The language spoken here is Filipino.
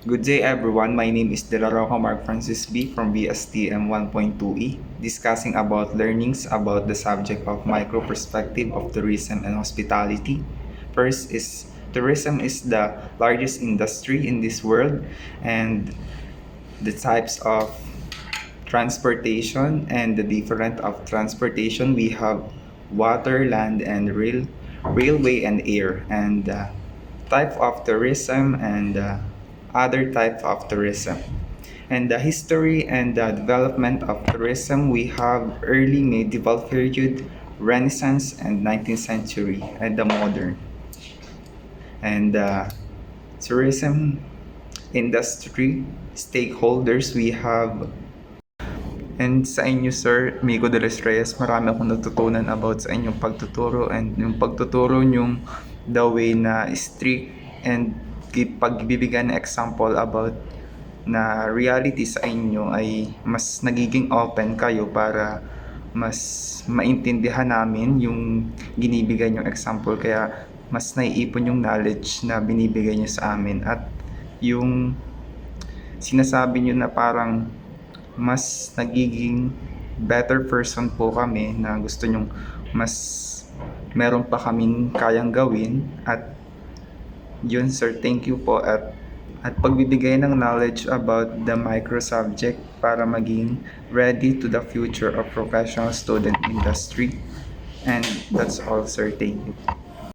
Good day everyone, my name is Delaroca Mark Francis B from BSTM 1.2E, discussing about learnings about the subject of micro perspective of tourism and hospitality. First is tourism is the largest industry in this world, and the types of transportation and the different of transportation we have water, land, and railway and air, and type of tourism and other type of tourism. And the history and the development of tourism, we have early medieval period, Renaissance, and 19th century, and the modern. And tourism industry stakeholders, we have. And sa inyo, Sir Migo de los Reyes, marami akong natutunan about sa inyong pagtuturo, and yung pagtuturo nyong the way na strict and pagbibigyan ng example about na reality sa inyo ay mas nagiging open kayo para mas maintindihan namin yung ginibigay nyong example, kaya mas naiipon yung knowledge na binibigay nyo sa amin, at yung sinasabi nyo na parang mas nagiging better person po kami, na gusto nyong mas meron pa kaming kayang gawin. At yun, sir, thank you po, at pagbibigay ng knowledge about the micro subject para maging ready to the future of professional student industry. And that's all, sir, thank you.